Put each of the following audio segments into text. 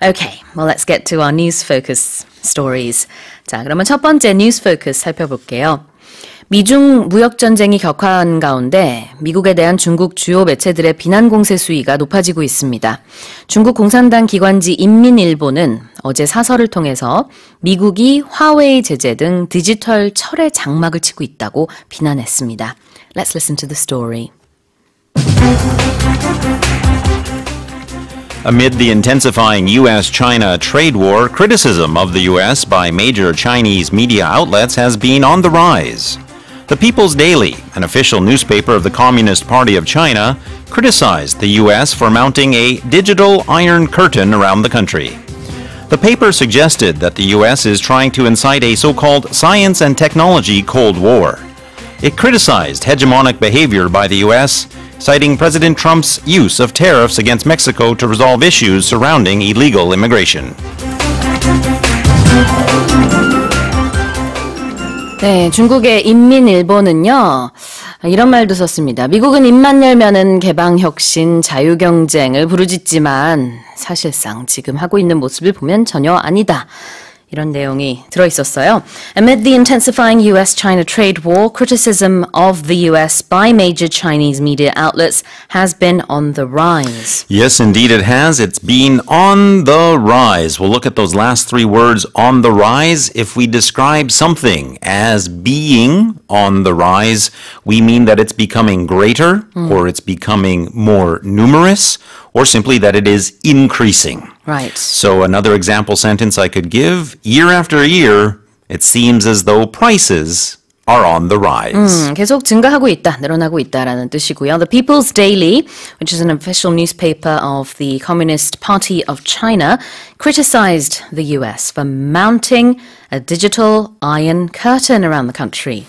Okay, well, let's get to our news focus stories. 자, 그러면 첫 번째 뉴스 포커스 살펴볼게요. 미중 무역 전쟁이 격화한 가운데 미국에 대한 중국 주요 매체들의 비난 공세 수위가 높아지고 있습니다. 중국 공산당 기관지 인민일보는 어제 사설을 통해서 미국이 화웨이 제재 등 디지털 철의 장막을 치고 있다고 비난했습니다. Let's listen to the story. Amid the intensifying U.S.-China trade war, criticism of the U.S. by major Chinese media outlets has been on the rise. The People's Daily, an official newspaper of the Communist Party of China, criticized the U.S. for mounting a digital iron curtain around the country. The paper suggested that the U.S. is trying to incite a so-called science and technology Cold War. It criticized hegemonic behavior by the U.S., citing President Trump's use of tariffs against Mexico to resolve issues surrounding illegal immigration. 네, 중국의 인민일보는요, 이런 말도 썼습니다. 미국은 입만 열면은 개방, 혁신, 자유경쟁을 부르짖지만 사실상 지금 하고 있는 모습을 보면 전혀 아니다. 이런 내용이 들어있었어요. Amid the intensifying U.S.-China trade war, criticism of the U.S. by major Chinese media outlets has been on the rise. Yes, indeed it has. It's been on the rise. We'll look at those last three words, on the rise. If we describe something as being on the rise, we mean that it's becoming greater, or it's becoming more numerous, or simply that it is increasing. Right. So another example sentence I could give, year after year, it seems as though prices are on the rise. 계속 증가하고 있다, 늘어나고 있다라는 뜻이고요. The People's Daily, which is an official newspaper of the Communist Party of China, criticized the U.S. for mounting a digital iron curtain around the country.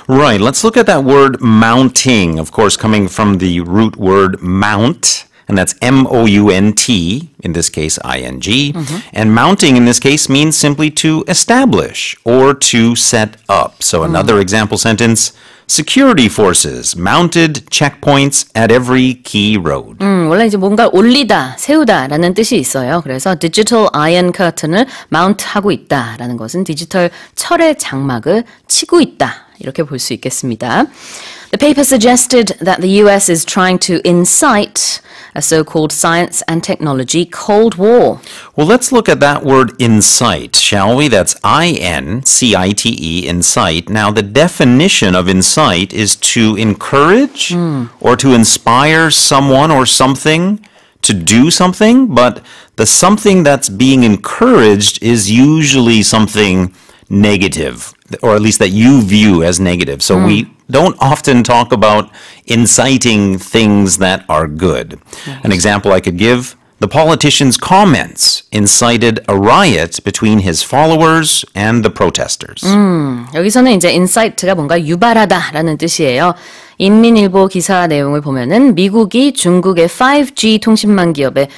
Right, let's look at that word mounting, of course, coming from the root word mount. And that's M-O-U-N-T, in this case I-N-G. And mounting in this case means simply to establish or to set up. So another example sentence, security forces mounted checkpoints at every key road. 원래 이제 뭔가 올리다, 세우다라는 뜻이 있어요. 그래서 digital iron curtain을 mount하고 있다라는 것은 디지털 철의 장막을 치고 있다. 이렇게 볼 수 있겠습니다. The paper suggested that the U.S. is trying to incite a so-called science and technology Cold War. Well, let's look at that word incite, shall we? That's I-N-C-I-T-E, incite. Now, the definition of incite is to encourage or to inspire someone or something to do something, but the something that's being encouraged is usually something negative, or at least that you view as negative. So we don't often talk about inciting things that are good. Yes. An example I could give, the politician's comments incited a riot between his followers and the protesters. 여기서는 이제 incite가 뭔가 유발하다라는 뜻이에요. 인민일보 기사 내용을 보면은 미국이 중국의 5G 통신망 기업의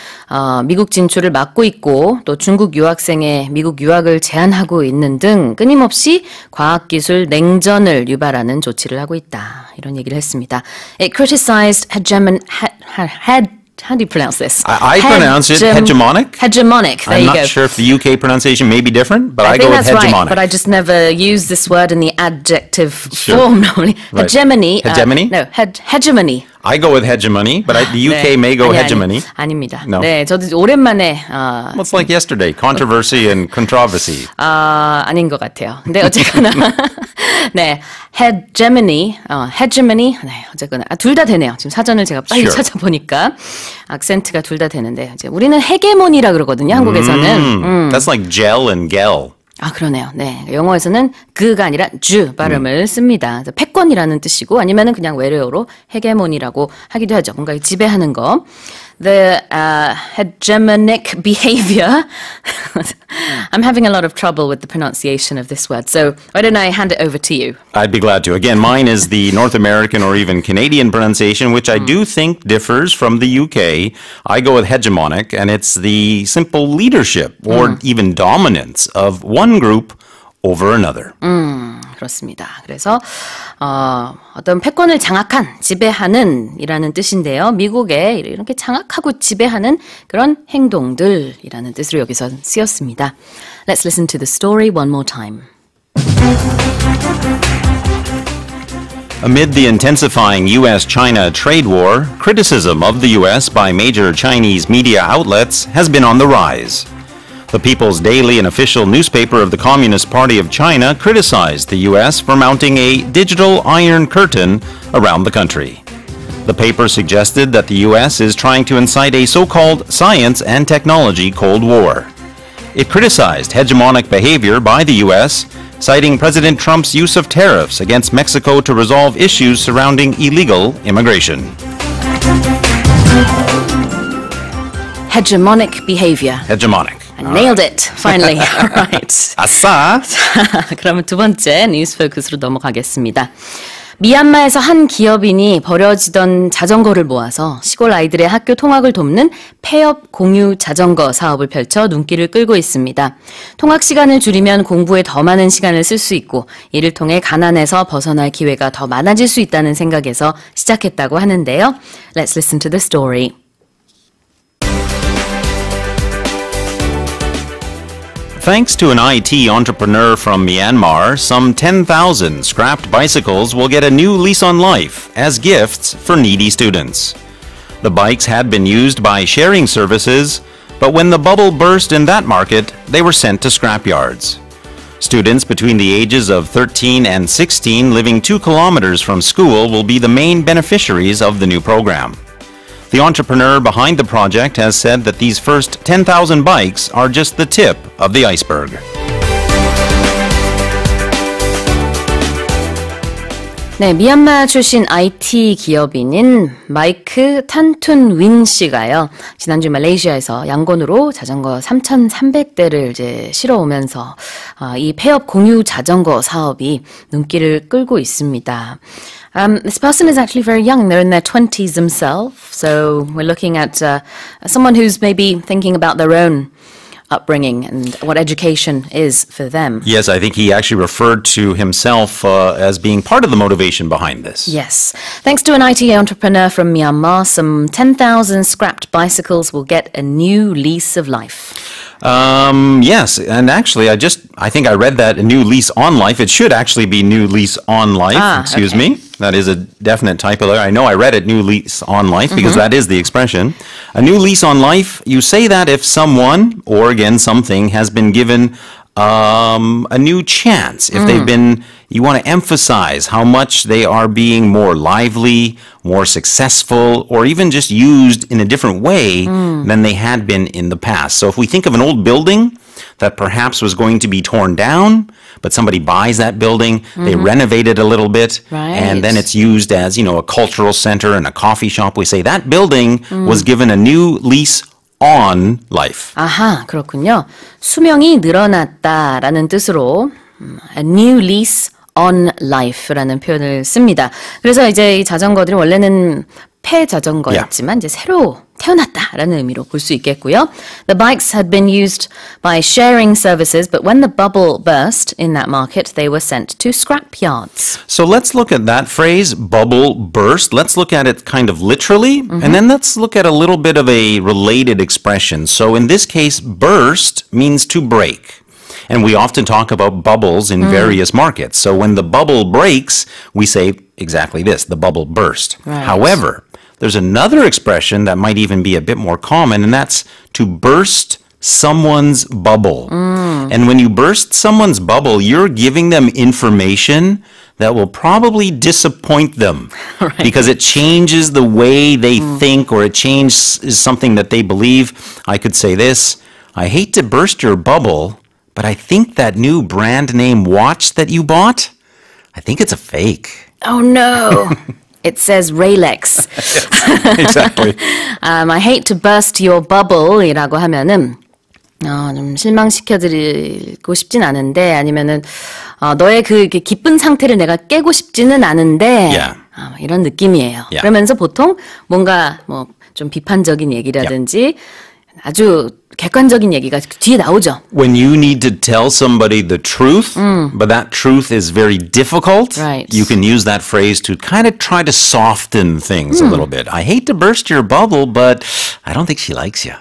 미국 진출을 막고 있고 또 중국 유학생의 미국 유학을 제한하고 있는 등 끊임없이 과학기술 냉전을 유발하는 조치를 하고 있다. 이런 얘기를 했습니다. It criticized how do you pronounce this? I pronounce it hegemonic. Hegemonic. There you go. I'm not sure if the UK prononciation may be different, but I go think with that's hegemonic. Right, but I just never use this word in the adjective form normally. Right. Hegemony. Hegemony? No, hegemony. I go with hegemony, but the UK may go hegemony. 아닙니다. No. 네, 저도 오랜만에 Well, it's like yesterday, controversy and controversy. 아닌 것 같아요. 근데 어쨌거나 네, hegemony, 네, 어쨌거나 둘 다 되네요. 지금 사전을 제가 빨리 찾아보니까 악센트가 둘 다 되는데 이제 우리는 헤게모니라 그러거든요. 한국에서는. That's like gel and gel. 아, 그러네요. 네. 영어에서는 그가 아니라 주 발음을 씁니다. 패권이라는 뜻이고 아니면은 그냥 외래어로 헤게모니라고 하기도 하죠. 뭔가 지배하는 거. The hegemonic behavior. I'm having a lot of trouble with the pronunciation of this word. So why don't I hand it over to you? I'd be glad to. Again, mine is the North American or even Canadian pronunciation, which I do think differs from the UK. I go with hegemonic, and it's the simple leadership or even dominance of one group over another. 그렇습니다. 그래서 어떤 패권을 장악한, 지배하는 이라는 뜻인데요. 미국에 이렇게 장악하고 지배하는 그런 행동들이라는 뜻으로 여기서 쓰였습니다. Let's listen to the story one more time. Amid the intensifying U.S.-China trade war, criticism of the U.S. by major Chinese media outlets has been on the rise. The People's Daily, an official newspaper of the Communist Party of China, criticized the U.S. for mounting a digital iron curtain around the country. The paper suggested that the U.S. is trying to incite a so-called science and technology Cold War. It criticized hegemonic behavior by the U.S., citing President Trump's use of tariffs against Mexico to resolve issues surrounding illegal immigration. Hegemonic behavior. Hegemonic. I nailed it, finally. All right. 아싸! 그러면 두 번째 뉴스 포커스로 넘어가겠습니다. 미얀마에서 한 기업인이 버려지던 자전거를 모아서 시골 아이들의 학교 통학을 돕는 폐업 공유 자전거 사업을 펼쳐 눈길을 끌고 있습니다. 통학 시간을 줄이면 공부에 더 많은 시간을 쓸 수 있고 이를 통해 가난에서 벗어날 기회가 더 많아질 수 있다는 생각에서 시작했다고 하는데요. Let's listen to the story. Thanks to an IT entrepreneur from Myanmar, some 10,000 scrapped bicycles will get a new lease on life as gifts for needy students. The bikes had been used by sharing services, but when the bubble burst in that market, they were sent to scrapyards. Students between the ages of 13 and 16 living 2 kilometers from school will be the main beneficiaries of the new program. The entrepreneur behind the project has said that these first 10,000 bikes are just the tip of the iceberg. 네, 미얀마 출신 IT 기업인인 마이크 탄툰 윈 씨가요. 지난주 말레이시아에서 양곤으로 자전거 3,300대를 이제 실어오면서 이 폐업 공유 자전거 사업이 눈길을 끌고 있습니다. This person is actually very young. They're in their 20s themselves. So we're looking at someone who's maybe thinking about their own upbringing and what education is for them. Yes, I think he actually referred to himself as being part of the motivation behind this. Yes. Thanks to an IT entrepreneur from Myanmar, some 10,000 scrapped bicycles will get a new lease of life. Yes, and actually, I think I read that a new lease on life. It should actually be new lease on life. Excuse me. That is a definite typo there. I know I read it new lease on life because that is the expression. A new lease on life, you say that if someone, or again something, has been given a new chance. If they've been, you want to emphasize how much they are being more lively, more successful, or even just used in a different way than they had been in the past. So if we think of an old building that perhaps was going to be torn down, but somebody buys that building, they renovate it a little bit, and then it's used as, a cultural center and a coffee shop. We say that building was given a new lease on life. 아하, 그렇군요. 수명이 늘어났다라는 뜻으로 a new lease on life라는 표현을 씁니다. 그래서 이제 이 자전거들이 원래는 폐 자전거였지만 이제 새로 태어났다라는 의미로 볼 수 있겠고요. The bikes had been used by sharing services, but when the bubble burst in that market, they were sent to scrap yards. So let's look at that phrase, bubble burst. Let's look at it kind of literally, and then let's look at a little bit of a related expression. So in this case, burst means to break. And we often talk about bubbles in various markets. So when the bubble breaks, we say exactly this, the bubble burst. Right. However, there's another expression that might even be a bit more common, and that's to burst someone's bubble. And when you burst someone's bubble, you're giving them information that will probably disappoint them because it changes the way they think, or it changes something that they believe. I could say this, I hate to burst your bubble, but I think that new brand name watch that you bought, I think it's a fake. Oh no! It says Rolex. Yes, exactly. I hate to burst your bubble이라고 하면은 좀 실망시켜드리고 싶진 않은데 아니면은 너의 그 기쁜 상태를 내가 깨고 싶지는 않은데 이런 느낌이에요. 그러면서 보통 뭔가 좀 비판적인 얘기라든지 아주 객관적인 얘기가 뒤에 나오죠. When you need to tell somebody the truth, but that truth is very difficult, Right. you can use that phrase to kind of try to soften things a little bit. I hate to burst your bubble, but I don't think she likes you.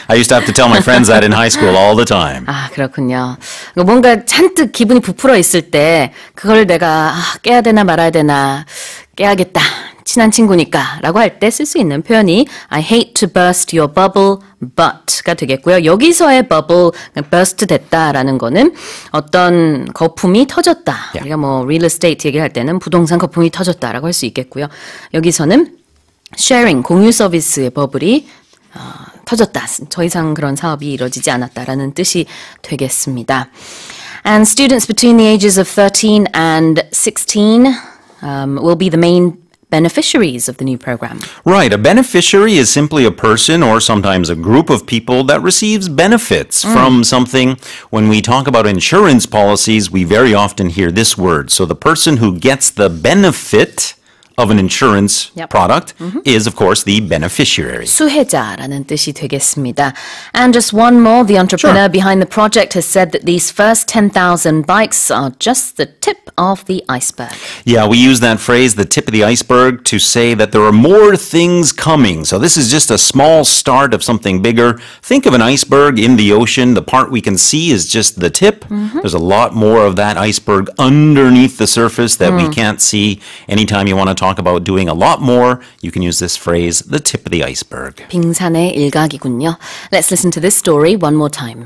I used to have to tell my friends that in high school all the time. 아, 그렇군요. 뭔가 잔뜩 기분이 부풀어 있을 때 그걸 내가 깨야 되나 말아야 되나 깨야겠다. 친한 친구니까 라고 할 때 쓸 수 있는 표현이 I hate to burst your bubble, but가 되겠고요. 여기서의 bubble, burst 됐다라는 거는 어떤 거품이 터졌다. Yeah. 우리가 뭐 real estate 얘기할 때는 부동산 거품이 터졌다라고 할 수 있겠고요. 여기서는 sharing, 공유 서비스의 버블이 터졌다. 더 이상 그런 사업이 이루어지지 않았다라는 뜻이 되겠습니다. And students between the ages of 13 and 16 will be the main beneficiaries of the new program. Right, a beneficiary is simply a person or sometimes a group of people that receives benefits from something. When we talk about insurance policies, we very often hear this word. So the person who gets the benefit of an insurance Yep. product is, of course, the beneficiary. 수혜자라는 뜻이 되겠습니다. And just one more, the entrepreneur behind the project has said that these first 10,000 bikes are just the tip of the iceberg. Yeah, we use that phrase, the tip of the iceberg, to say that there are more things coming. So this is just a small start of something bigger. Think of an iceberg in the ocean. The part we can see is just the tip. There's a lot more of that iceberg underneath the surface that we can't see. Anytime you want to talk about doing a lot more, you can use this phrase, the tip of the iceberg. 빙산의 일각이군요. Let's listen to this story one more time.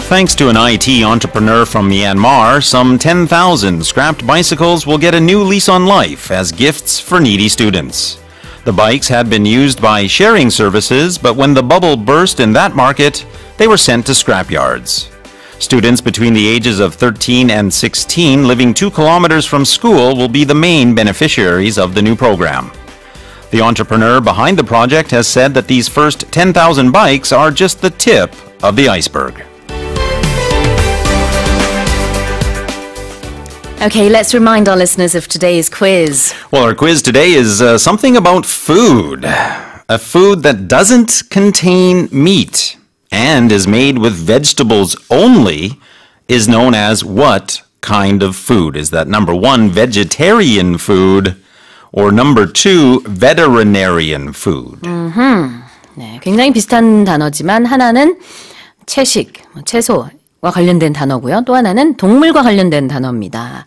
Thanks to an IT entrepreneur from Myanmar, some 10,000 scrapped bicycles will get a new lease on life as gifts for needy students. The bikes had been used by sharing services, but when the bubble burst in that market, they were sent to scrapyards. Students between the ages of 13 and 16 living 2 kilometers from school will be the main beneficiaries of the new program. The entrepreneur behind the project has said that these first 10,000 bikes are just the tip of the iceberg. Okay, let's remind our listeners of today's quiz. Well, our quiz today is something about food. A food that doesn't contain meat and is made with vegetables only is known as what kind of food? Is that number 1, vegetarian food, or number 2, veterinarian food? 네, 굉장히 비슷한 단어지만 하나는 채식, 채소와 관련된 단어고요. 또 하나는 동물과 관련된 단어입니다.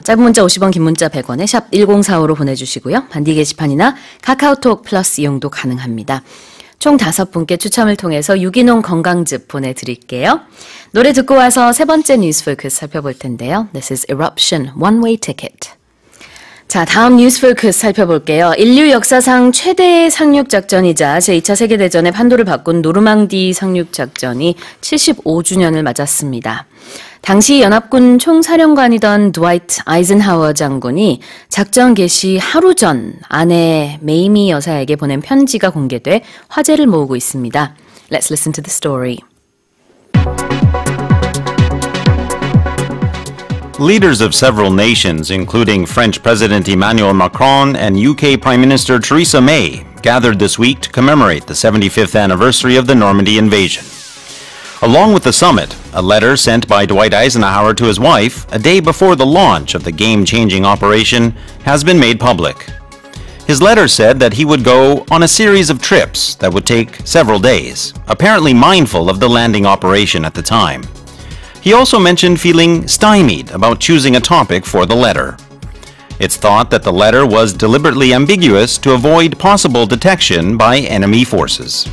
짧은 문자 50원, 긴 문자 100원에 샵 1045로 보내주시고요. 반디 게시판이나 카카오톡 플러스 이용도 가능합니다. 총 5분께 추첨을 통해서 유기농 건강즙 보내드릴게요. 노래 듣고 와서 세 번째 뉴스 포커스 살펴볼 텐데요. This is Eruption, One Way Ticket. 자, 다음 뉴스 포커스 살펴볼게요. 인류 역사상 최대의 상륙작전이자 제2차 세계대전의 판도를 바꾼 노르망디 상륙작전이 75주년을 맞았습니다. 당시 연합군 총사령관이던 드와이트 아이젠하워 장군이 작전 개시 하루 전 아내 메이미 여사에게 보낸 편지가 공개돼 화제를 모으고 있습니다. Let's listen to the story. Leaders of several nations, including French President Emmanuel Macron and UK Prime Minister Theresa May, gathered this week to commemorate the 75th anniversary of the Normandy invasion. Along with the summit, a letter sent by Dwight Eisenhower to his wife a day before the launch of the game-changing operation has been made public. His letter said that he would go on a series of trips that would take several days, apparently mindful of the landing operation at the time. He also mentioned feeling stymied about choosing a topic for the letter. It's thought that the letter was deliberately ambiguous to avoid possible detection by enemy forces.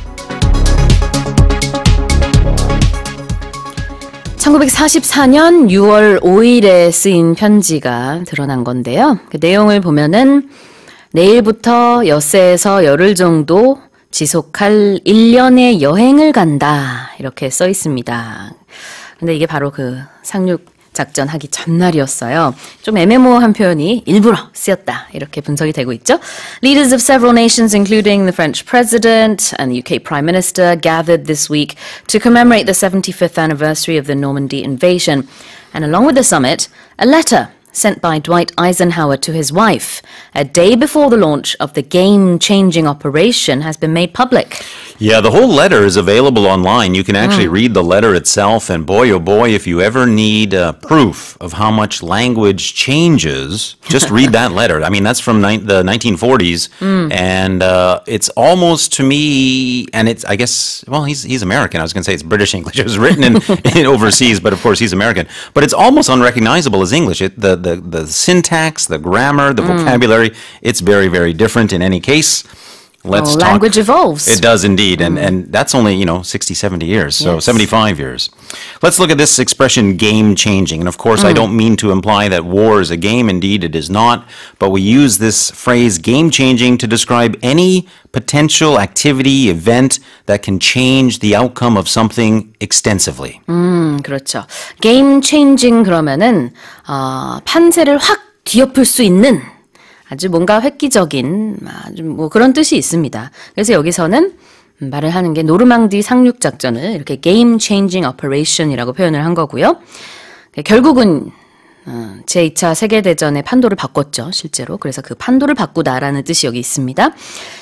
1944년 6월 5일에 쓰인 편지가 드러난 건데요. 그 내용을 보면은 내일부터 엿새에서 열흘 정도 지속할 1년의 여행을 간다. 이렇게 써 있습니다. 근데 이게 바로 그 상륙 작전 하기 전날이었어요. 좀 애매모호한 표현이 일부러 쓰였다. 이렇게 분석이 되고 있죠. Leaders of several nations, including the French President and the UK Prime Minister, gathered this week to commemorate the 75th anniversary of the Normandy invasion. And along with the summit, a letter sent by Dwight Eisenhower to his wife a day before the launch of the game-changing operation has been made public. Yeah, the whole letter is available online. You can actually read the letter itself, and boy, oh boy, if you ever need proof of how much language changes, just read that letter. I mean, that's from the 1940s, and it's almost, to me, and it's, I guess, well, he's American. I was going to say it's British English. It was written in overseas, but of course he's American. But it's almost unrecognizable as English. The syntax, the grammar, the vocabulary, it's very, very different in any case. Let's talk. Language evolves. It does indeed. And that's only, 60, 70 years. So Yes. 75 years. Let's look at this expression, game changing. And of course, I don't mean to imply that war is a game. Indeed, it is not. But we use this phrase, game changing, to describe any potential activity, event that can change the outcome of something extensively. 그렇죠. Game changing 그러면은 판세를 확 뒤엎을 수 있는 아주 뭔가 획기적인 아주 뭐 그런 뜻이 있습니다. 그래서 여기서는 말을 하는 게 노르망디 상륙 작전을 이렇게 game changing operation이라고 표현을 한 거고요. 결국은 제2차 세계대전의 판도를 바꿨죠, 실제로. 그래서 그 판도를 바꾸다라는 뜻이 여기 있습니다.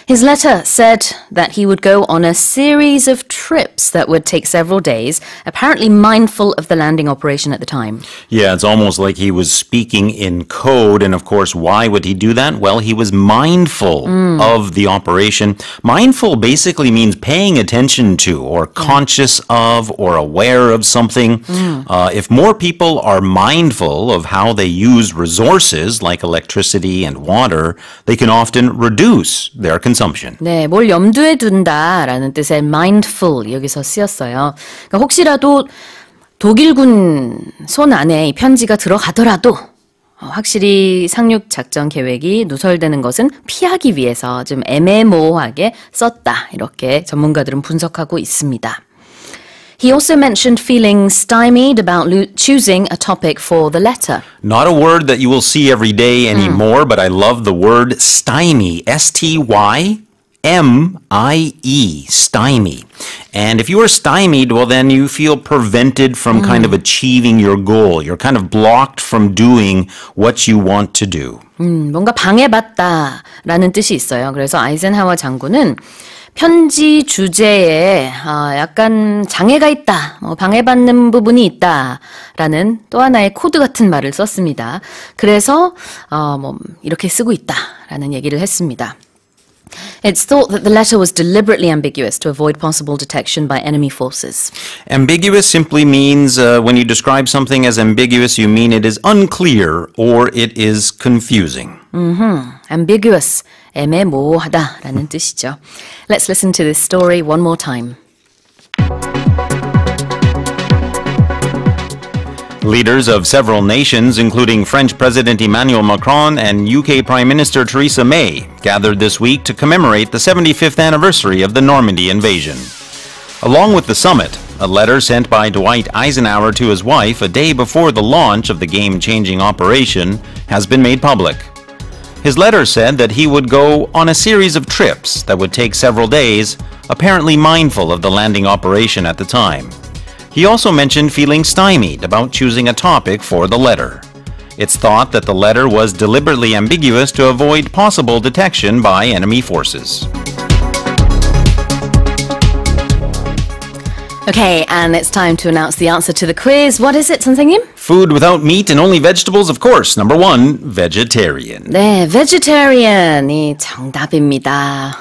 His letter said that he would go on a series of trips that would take several days, apparently mindful of the landing operation at the time. Yeah, it's almost like he was speaking in code. And of course, why would he do that? Well, he was mindful of the operation. Mindful basically means paying attention to or conscious of or aware of something. If more people are mindful of how they use resources like electricity and water, they can often reduce their consumption. 네, 뭘 염두에 둔다라는 뜻의 mindful 여기서 쓰였어요. 그러니까 혹시라도 독일군 손 안에 이 편지가 들어가더라도 확실히 상륙 작전 계획이 누설되는 것은 피하기 위해서 좀 애매모호하게 썼다. 이렇게 전문가들은 분석하고 있습니다. He also mentioned feeling stymied about choosing a topic for the letter. Not a word that you will see every day anymore, but I love the word stymie. S-T-Y-M-I-E, stymie. And if you are stymied, well, then you feel prevented from kind of achieving your goal. You're kind of blocked from doing what you want to do. 뭔가 방해받다라는 뜻이 있어요. 그래서 아이젠하워 장군은 편지 주제에 약간 장애가 있다, 방해받는 부분이 있다라는 또 하나의 코드 같은 말을 썼습니다. 그래서 이렇게 쓰고 있다라는 얘기를 했습니다. It's thought that the letter was deliberately ambiguous to avoid possible detection by enemy forces. Ambiguous simply means when you describe something as ambiguous, you mean it is unclear or it is confusing. Ambiguous, 애매모호하다라는 뜻이죠. Let's listen to this story one more time. Leaders of several nations, including French President Emmanuel Macron and UK Prime Minister Theresa May, gathered this week to commemorate the 75th anniversary of the Normandy invasion. Along with the summit, a letter sent by Dwight Eisenhower to his wife a day before the launch of the game-changing operation has been made public. His letter said that he would go on a series of trips that would take several days, apparently mindful of the landing operation at the time. He also mentioned feeling stymied about choosing a topic for the letter. It's thought that the letter was deliberately ambiguous to avoid possible detection by enemy forces. Okay, and it's time to announce the answer to the quiz. What is it, 선생님? Food without meat and only vegetables, of course. Number 1, vegetarian. 네, vegetarian이 정답입니다.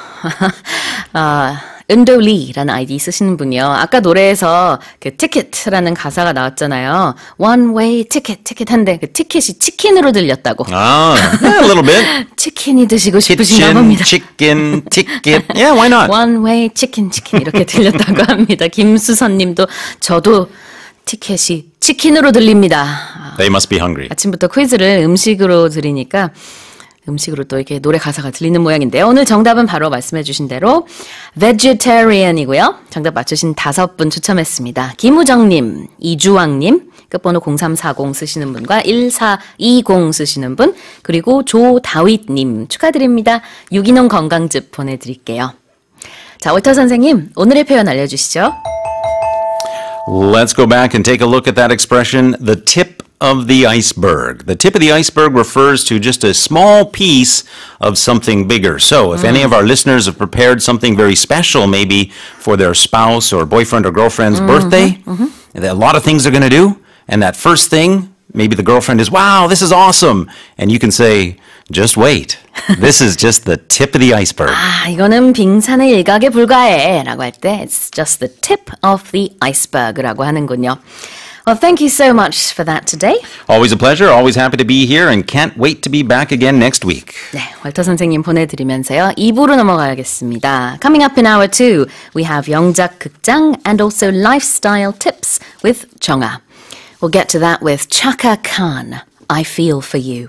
은돌리라는 아이디 쓰시는 분이요. 아까 노래에서 그 ticket라는 가사가 나왔잖아요. One way ticket, ticket 한데 그 티켓이 치킨으로 들렸다고. Yeah, a little bit. 치킨이 드시고 싶으신가 봅니다. Chicken, ticket. Yeah, why not? One way chicken, 치킨 이렇게 들렸다고 합니다. 김수선님도 저도 티켓이 치킨으로 들립니다. They must be hungry. 아침부터 퀴즈를 음식으로 들으니까 음식으로 또 이렇게 노래 가사가 들리는 모양인데요. 오늘 정답은 바로 말씀해 주신 대로 vegetarian이고요. 정답 맞추신 5분 추첨했습니다. 김우정님, 이주왕님, 끝번호 0340 쓰시는 분과 1420 쓰시는 분, 그리고 조다윗님 축하드립니다. 유기농 건강즙 보내드릴게요. 자, 월터 선생님, 오늘의 표현 알려주시죠. Let's go back and take a look at that expression, the tip of the iceberg. The tip of the iceberg refers to just a small piece of something bigger. So if any of our listeners have prepared something very special, maybe for their spouse or boyfriend or girlfriend's birthday, a lot of things they're going to do. And that first thing, maybe the girlfriend is, wow, this is awesome. And you can say, just wait. This is just the tip of the iceberg. 아, 이거는 빙산의 일각에 불과해 라고 할 때 It's just the tip of the iceberg라고 하는군요. Well, thank you so much for that today. Always a pleasure. Always happy to be here and can't wait to be back again next week. 네, 월터 선생님 보내드리면서요. 2부로 넘어가야겠습니다. Coming up in hour 2, we have 영작 극장 and also lifestyle tips with 정아. We'll get to that with Chaka Khan, I Feel For You.